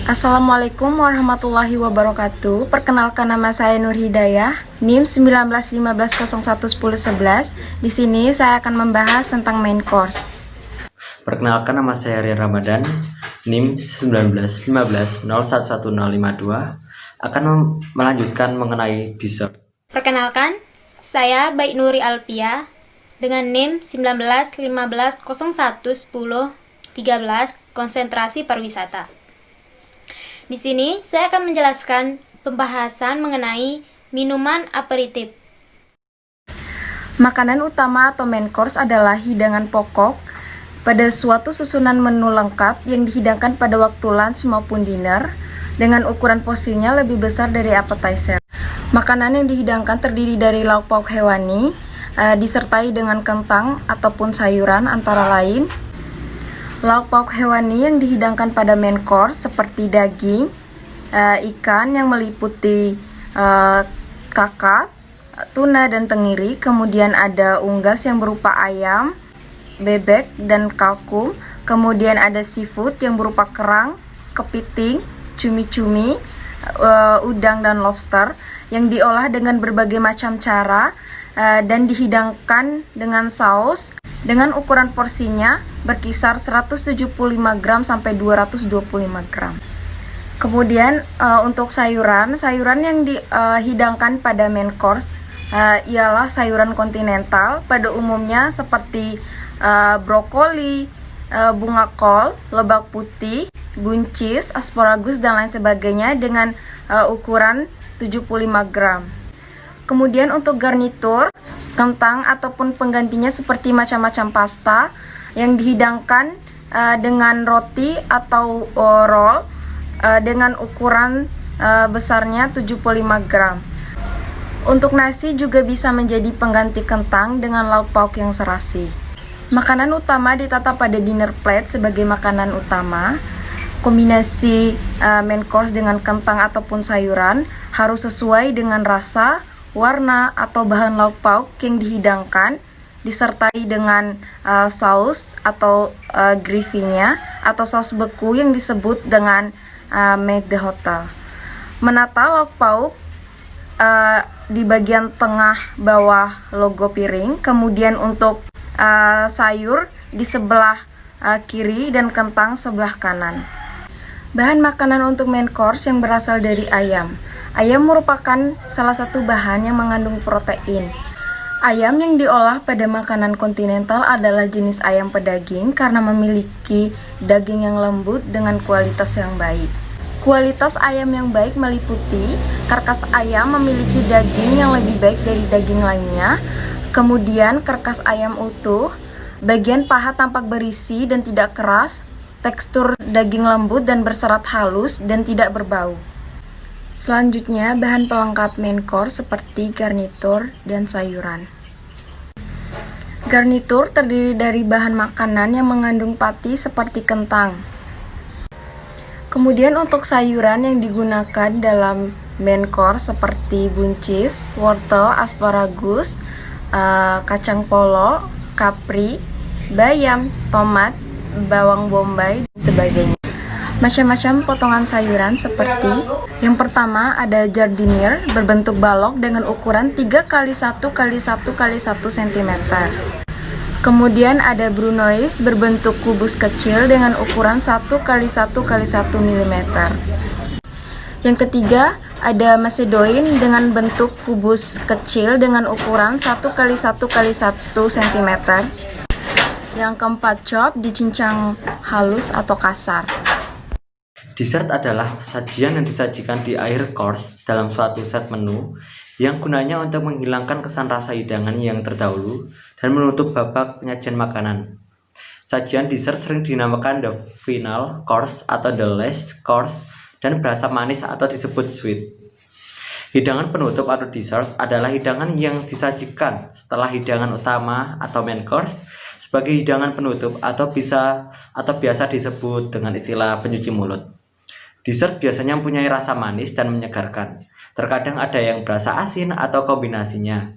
Assalamualaikum warahmatullahi wabarakatuh. Perkenalkan, nama saya Nur Hidayah, NIM 1915011111. Di sini saya akan membahas tentang main course. Perkenalkan, nama saya Rian Ramadan, NIM 1915011052, akan melanjutkan mengenai dessert. Perkenalkan, saya Baik Nuri Alpia dengan NIM 1915011013, konsentrasi pariwisata. Di sini saya akan menjelaskan pembahasan mengenai minuman aperitif. Makanan utama atau main course adalah hidangan pokok pada suatu susunan menu lengkap yang dihidangkan pada waktu lunch maupun dinner dengan ukuran porsinya lebih besar dari appetizer. Makanan yang dihidangkan terdiri dari lauk pauk hewani, disertai dengan kentang ataupun sayuran antara lain. Lauk pauk hewani yang dihidangkan pada main course seperti daging, ikan yang meliputi kakap, tuna dan tenggiri. Kemudian ada unggas yang berupa ayam, bebek dan kalkun. Kemudian ada seafood yang berupa kerang, kepiting, cumi-cumi, udang dan lobster yang diolah dengan berbagai macam cara dan dihidangkan dengan saus dengan ukuran porsinya berkisar 175 gram sampai 225 gram. Kemudian untuk sayuran yang dihidangkan pada main course ialah sayuran kontinental pada umumnya seperti brokoli, bunga kol, lebak putih, buncis, asparagus dan lain sebagainya dengan ukuran 75 gram. Kemudian untuk garnitur, kentang ataupun penggantinya seperti macam-macam pasta yang dihidangkan dengan roti atau roll dengan ukuran besarnya 75 gram. Untuk nasi juga bisa menjadi pengganti kentang dengan lauk pauk yang serasi. Makanan utama ditata pada dinner plate sebagai makanan utama. Kombinasi main course dengan kentang ataupun sayuran harus sesuai dengan rasa, warna atau bahan lauk pauk yang dihidangkan, disertai dengan saus atau gravy-nya atau saus beku yang disebut dengan made the hotel. Menata lauk pauk di bagian tengah bawah logo piring, kemudian untuk sayur di sebelah kiri dan kentang sebelah kanan. Bahan makanan untuk main course yang berasal dari ayam. Ayam merupakan salah satu bahan yang mengandung protein. Ayam yang diolah pada makanan kontinental adalah jenis ayam pedaging karena memiliki daging yang lembut dengan kualitas yang baik. Kualitas ayam yang baik meliputi karkas ayam memiliki daging yang lebih baik dari daging lainnya, kemudian karkas ayam utuh, bagian paha tampak berisi dan tidak keras, tekstur daging lembut dan berserat halus dan tidak berbau. Selanjutnya, bahan pelengkap main course seperti garnitur dan sayuran. Garnitur terdiri dari bahan makanan yang mengandung pati seperti kentang. Kemudian untuk sayuran yang digunakan dalam main course seperti buncis, wortel, asparagus, kacang polong, kapri, bayam, tomat, bawang bombay, dan sebagainya. Macam-macam potongan sayuran seperti yang pertama ada jardinier berbentuk balok dengan ukuran 3x1x1x1 cm. Kemudian ada brunoise berbentuk kubus kecil dengan ukuran 1x1x1 mm. Yang ketiga ada macedoine dengan bentuk kubus kecil dengan ukuran 1x1x1 cm. Yang keempat chop dicincang halus atau kasar. Dessert adalah sajian yang disajikan di akhir course dalam suatu set menu yang gunanya untuk menghilangkan kesan rasa hidangan yang terdahulu dan menutup babak penyajian makanan. Sajian dessert sering dinamakan the final course atau the last course dan berasa manis atau disebut sweet. Hidangan penutup atau dessert adalah hidangan yang disajikan setelah hidangan utama atau main course sebagai hidangan penutup atau biasa disebut dengan istilah pencuci mulut. Dessert biasanya mempunyai rasa manis dan menyegarkan. Terkadang ada yang berasa asin atau kombinasinya.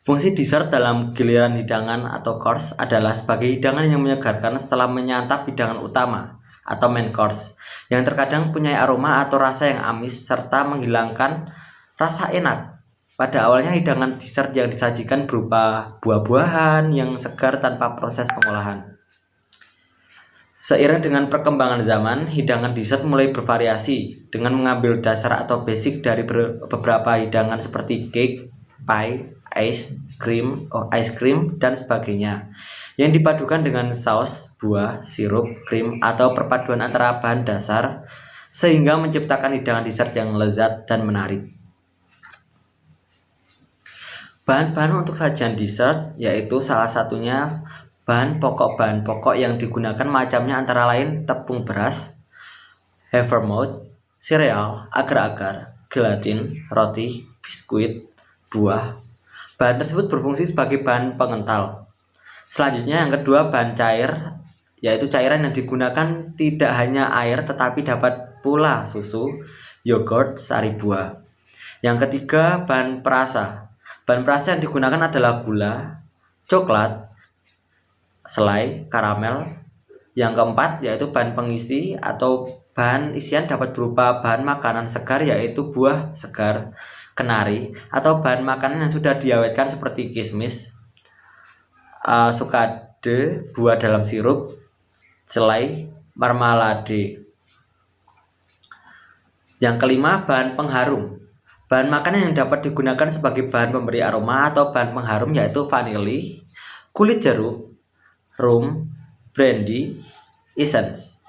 Fungsi dessert dalam giliran hidangan atau course adalah sebagai hidangan yang menyegarkan setelah menyantap hidangan utama atau main course, yang terkadang punya aroma atau rasa yang amis serta menghilangkan rasa enak. Pada awalnya hidangan dessert yang disajikan berupa buah-buahan yang segar tanpa proses pengolahan. Seiring dengan perkembangan zaman, hidangan dessert mulai bervariasi dengan mengambil dasar atau basic dari beberapa hidangan seperti cake, pie, ice cream, dan sebagainya, yang dipadukan dengan saus, buah, sirup, krim, atau perpaduan antara bahan dasar sehingga menciptakan hidangan dessert yang lezat dan menarik. Bahan-bahan untuk sajian dessert yaitu salah satunya bahan pokok yang digunakan macamnya antara lain tepung beras, havermouth, sereal, agar-agar, gelatin, roti, biskuit, buah. Bahan tersebut berfungsi sebagai bahan pengental. Selanjutnya yang kedua, bahan cair, yaitu cairan yang digunakan tidak hanya air tetapi dapat pula susu, yogurt, sari buah. Yang ketiga, bahan perasa. Bahan perasa yang digunakan adalah gula, coklat, selai, karamel. Yang keempat yaitu bahan pengisi atau bahan isian dapat berupa bahan makanan segar yaitu buah segar, kenari, atau bahan makanan yang sudah diawetkan seperti kismis, sukade, buah dalam sirup, selai, marmalade. Yang kelima, bahan pengharum. Bahan makanan yang dapat digunakan sebagai bahan pemberi aroma atau bahan pengharum yaitu vanili, kulit jeruk, rum, brandy, essence.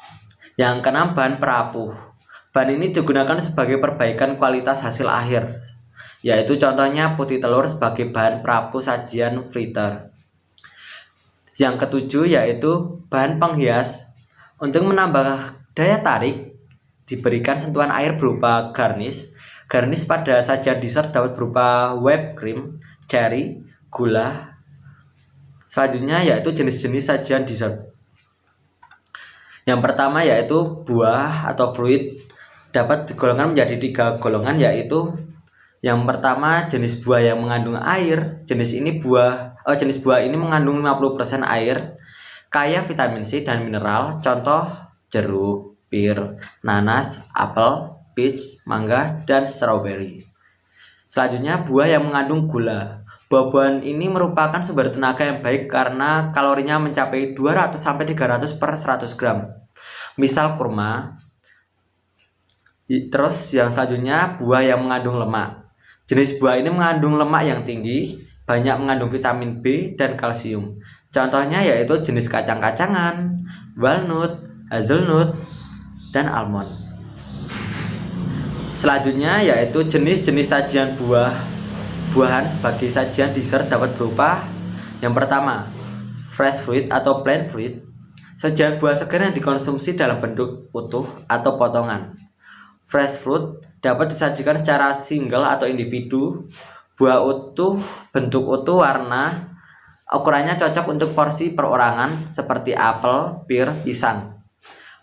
Yang keenam, bahan perapuh. Bahan ini digunakan sebagai perbaikan kualitas hasil akhir, yaitu contohnya putih telur sebagai bahan perapuh sajian fritter. Yang ketujuh yaitu bahan penghias. Untuk menambah daya tarik, diberikan sentuhan air berupa garnish. Garnish pada sajian dessert dapat berupa whipped cream, cherry, gula. Selanjutnya yaitu jenis-jenis sajian dessert. Yang pertama yaitu buah atau fruit, dapat digolongkan menjadi 3 golongan, yaitu yang pertama jenis buah yang mengandung air. Jenis buah ini mengandung 50% air, kaya vitamin C dan mineral. Contoh jeruk, pir, nanas, apel, peach, mangga, dan strawberry. Selanjutnya buah yang mengandung gula. Buah-buahan ini merupakan sumber tenaga yang baik karena kalorinya mencapai 200-300 per 100 gram. Misal kurma. Terus yang selanjutnya buah yang mengandung lemak. Jenis buah ini mengandung lemak yang tinggi, banyak mengandung vitamin B dan kalsium. Contohnya yaitu jenis kacang-kacangan, walnut, hazelnut, dan almond. Selanjutnya yaitu jenis-jenis sajian buah-buahan sebagai sajian dessert dapat berupa yang pertama, fresh fruit atau plain fruit. Sajian buah segar yang dikonsumsi dalam bentuk utuh atau potongan. Fresh fruit dapat disajikan secara single atau individu. Buah utuh, bentuk utuh, warna, ukurannya cocok untuk porsi perorangan seperti apel, pir, pisang.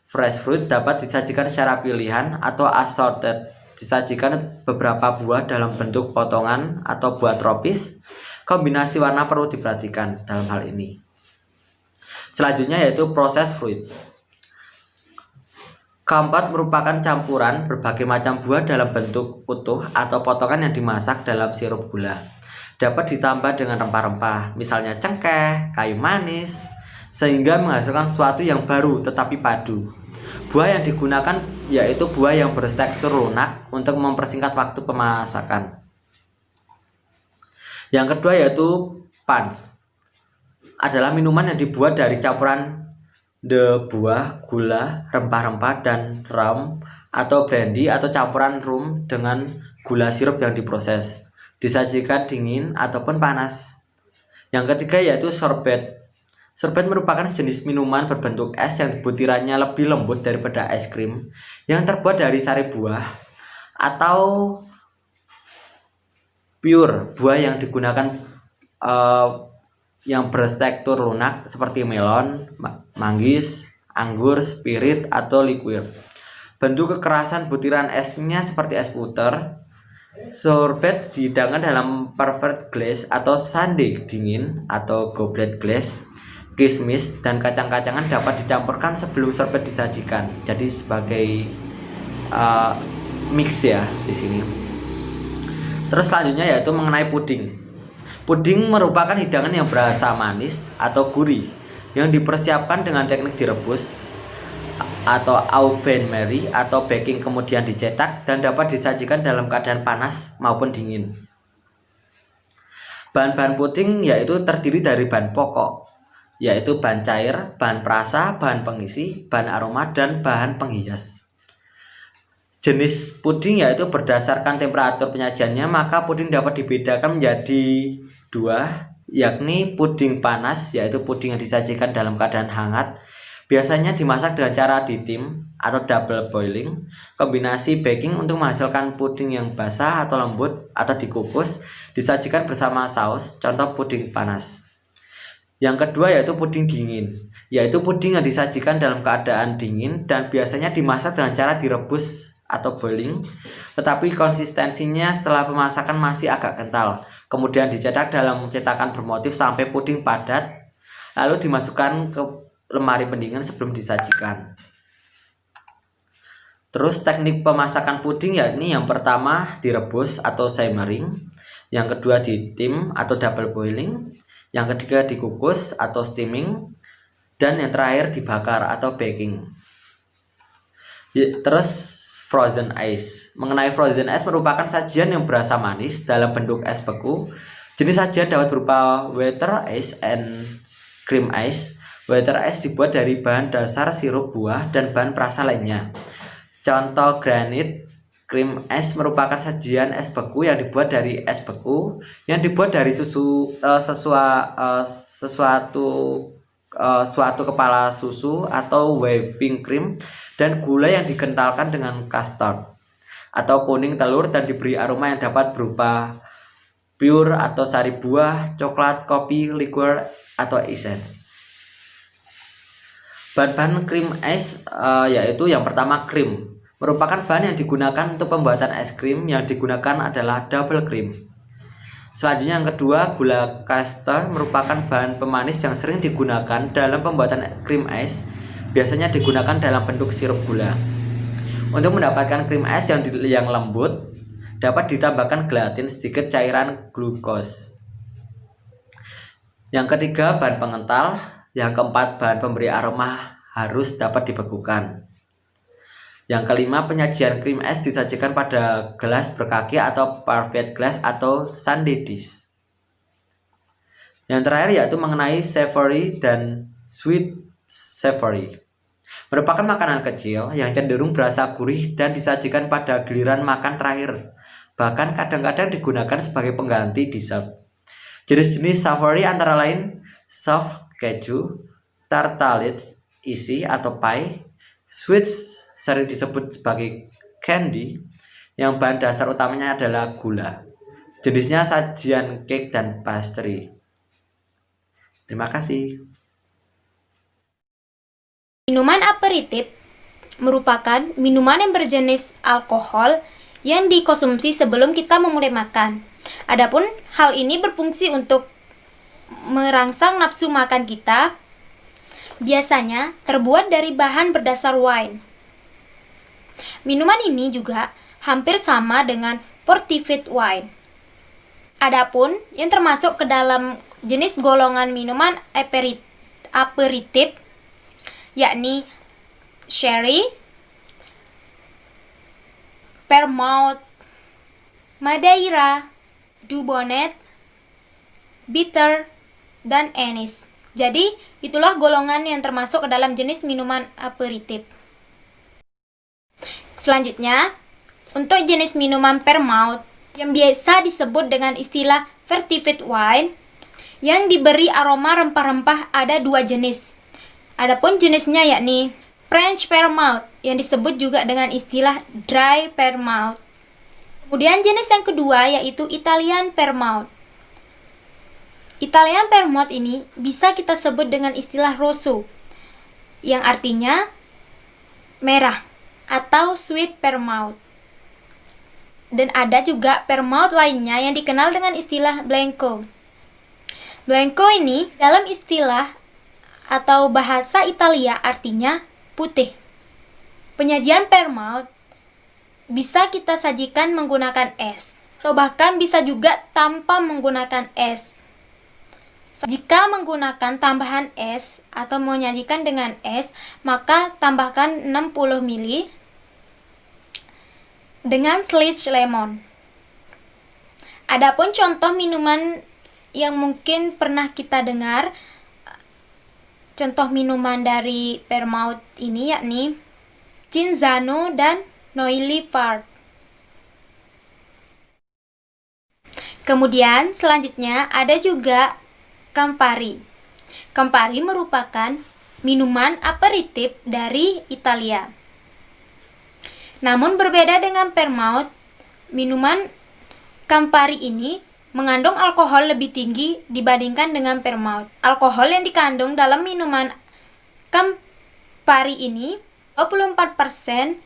Fresh fruit dapat disajikan secara pilihan atau assorted. Disajikan beberapa buah dalam bentuk potongan atau buah tropis. Kombinasi warna perlu diperhatikan dalam hal ini. Selanjutnya yaitu processed fruit. Keempat merupakan campuran berbagai macam buah dalam bentuk utuh atau potongan yang dimasak dalam sirup gula. Dapat ditambah dengan rempah-rempah, misalnya cengkeh, kayu manis, sehingga menghasilkan sesuatu yang baru tetapi padu. Buah yang digunakan yaitu buah yang bertekstur lunak untuk mempersingkat waktu pemasakan. Yang kedua yaitu punch. Adalah minuman yang dibuat dari campuran buah, gula, rempah-rempah, dan rum atau brandy atau campuran rum dengan gula sirup yang diproses. Disajikan dingin ataupun panas. Yang ketiga yaitu sorbet. Sorbet merupakan jenis minuman berbentuk es yang butirannya lebih lembut daripada es krim, yang terbuat dari sari buah atau pure buah yang digunakan yang bertekstur lunak seperti melon, manggis, anggur, spirit, atau liqueur. Bentuk kekerasan butiran esnya seperti es puter. Sorbet dihidangkan dalam parfait glass atau sundae dingin atau goblet glass. Kismis dan kacang-kacangan dapat dicampurkan sebelum sorbet disajikan. Jadi sebagai mix ya di sini. Terus selanjutnya yaitu mengenai puding. Puding merupakan hidangan yang berasa manis atau gurih yang dipersiapkan dengan teknik direbus atau au bain-marie atau baking kemudian dicetak dan dapat disajikan dalam keadaan panas maupun dingin. Bahan-bahan puding yaitu terdiri dari bahan pokok, yaitu bahan cair, bahan perasa, bahan pengisi, bahan aroma, dan bahan penghias. Jenis puding yaitu berdasarkan temperatur penyajiannya, maka puding dapat dibedakan menjadi dua, yakni puding panas, yaitu puding yang disajikan dalam keadaan hangat, biasanya dimasak dengan cara ditim atau double boiling, kombinasi baking untuk menghasilkan puding yang basah atau lembut, atau dikukus, disajikan bersama saus, contoh puding panas. Yang kedua yaitu puding dingin, yaitu puding yang disajikan dalam keadaan dingin dan biasanya dimasak dengan cara direbus atau boiling, tetapi konsistensinya setelah pemasakan masih agak kental, kemudian dicetak dalam cetakan bermotif sampai puding padat, lalu dimasukkan ke lemari pendingin sebelum disajikan. Terus teknik pemasakan puding yakni yang pertama direbus atau simmering, yang kedua ditim atau double boiling, yang ketiga dikukus atau steaming, dan yang terakhir dibakar atau baking. Terus frozen ice. Mengenai frozen ice merupakan sajian yang berasa manis dalam bentuk es beku. Jenis sajian dapat berupa water ice and cream ice. Water ice dibuat dari bahan dasar sirup buah dan bahan perasa lainnya. Contoh granite cream ice merupakan sajian es beku yang dibuat dari es beku yang dibuat dari suatu kepala susu atau whipping cream dan gula yang dikentalkan dengan custard atau kuning telur dan diberi aroma yang dapat berupa pure atau sari buah, coklat, kopi, liqueur, atau essence. Bahan-bahan cream ice yaitu yang pertama krim, merupakan bahan yang digunakan untuk pembuatan es krim. Yang digunakan adalah double cream. Selanjutnya yang kedua, gula castor merupakan bahan pemanis yang sering digunakan dalam pembuatan cream ice. Biasanya digunakan dalam bentuk sirup gula. Untuk mendapatkan cream ice yang lembut, dapat ditambahkan gelatin sedikit cairan glukos. Yang ketiga, bahan pengental. Yang keempat, bahan pemberi aroma harus dapat dibekukan. Yang kelima, penyajian cream ice disajikan pada gelas berkaki atau parfait glass atau sundae dish. Yang terakhir yaitu mengenai savory dan sweet savory. Merupakan makanan kecil yang cenderung berasa gurih dan disajikan pada giliran makan terakhir. Bahkan kadang-kadang digunakan sebagai pengganti dessert. Jenis-jenis savory antara lain soft keju, tartalettes isi atau pie, sweets sering disebut sebagai candy, yang bahan dasar utamanya adalah gula. Jenisnya sajian cake dan pastry. Terima kasih. Minuman aperitif merupakan minuman yang berjenis alkohol yang dikonsumsi sebelum kita memulai makan. Adapun hal ini berfungsi untuk merangsang nafsu makan kita, biasanya terbuat dari bahan berdasar wine. Minuman ini juga hampir sama dengan fortified wine. Adapun yang termasuk ke dalam jenis golongan minuman aperitif yakni sherry, vermouth, madeira, dubonnet, bitter, dan anis. Jadi, itulah golongan yang termasuk ke dalam jenis minuman aperitif. Selanjutnya, untuk jenis minuman vermouth yang biasa disebut dengan istilah fortified wine yang diberi aroma rempah-rempah ada dua jenis. Adapun jenisnya yakni French vermouth yang disebut juga dengan istilah dry vermouth. Kemudian jenis yang kedua yaitu Italian vermouth. Italian vermouth ini bisa kita sebut dengan istilah rosso, yang artinya merah, atau sweet vermouth. Dan ada juga vermouth lainnya yang dikenal dengan istilah Blanco. Blanco ini dalam istilah atau bahasa Italia artinya putih. Penyajian vermouth bisa kita sajikan menggunakan es, atau bahkan bisa juga tanpa menggunakan es. Jika menggunakan tambahan es atau menyajikan dengan es, maka tambahkan 60 ml dengan slice lemon. Adapun contoh minuman yang mungkin pernah kita dengar, contoh minuman dari vermouth ini yakni Cinzano dan Noilly Fart. Kemudian selanjutnya ada juga Campari. Campari merupakan minuman aperitif dari Italia. Namun berbeda dengan vermouth, minuman Campari ini mengandung alkohol lebih tinggi dibandingkan dengan vermouth. Alkohol yang dikandung dalam minuman Campari ini 24%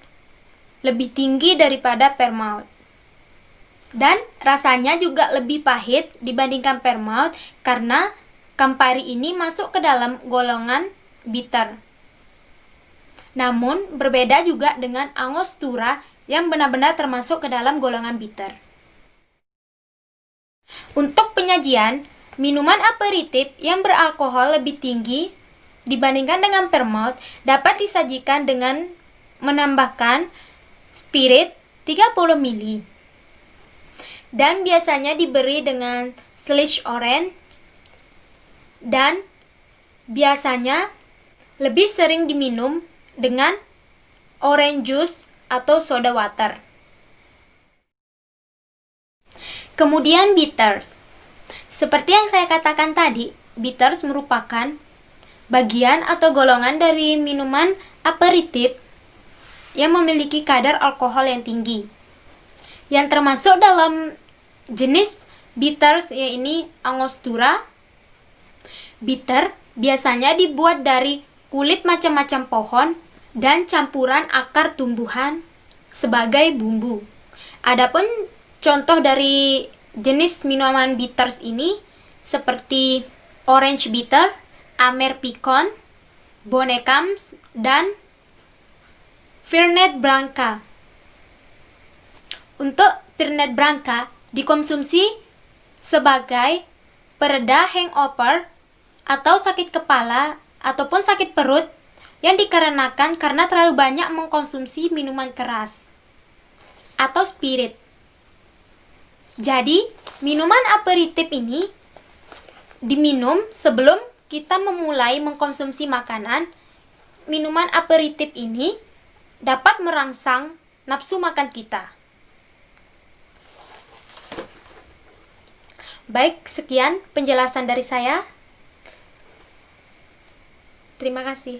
lebih tinggi daripada vermouth. Dan rasanya juga lebih pahit dibandingkan vermouth karena Campari ini masuk ke dalam golongan bitter. Namun berbeda juga dengan Angostura yang benar-benar termasuk ke dalam golongan bitter. Untuk penyajian, minuman aperitif yang beralkohol lebih tinggi dibandingkan dengan vermouth dapat disajikan dengan menambahkan spirit 30 ml. Dan biasanya diberi dengan slice orange dan biasanya lebih sering diminum dengan orange juice atau soda water. Kemudian bitters. Seperti yang saya katakan tadi, bitters merupakan bagian atau golongan dari minuman aperitif yang memiliki kadar alkohol yang tinggi. Yang termasuk dalam jenis bitters yaitu Angostura. Bitter biasanya dibuat dari kulit macam-macam pohon dan campuran akar tumbuhan sebagai bumbu. Adapun contoh dari jenis minuman bitters ini seperti orange bitter, Amer Picon, Bonnekamp, dan Fernet Branca. Untuk Fernet Branca dikonsumsi sebagai pereda hangover atau sakit kepala ataupun sakit perut yang dikarenakan karena terlalu banyak mengkonsumsi minuman keras atau spirit. Jadi, minuman aperitif ini diminum sebelum kita memulai mengkonsumsi makanan. Minuman aperitif ini dapat merangsang nafsu makan kita. Baik, sekian penjelasan dari saya. Terima kasih.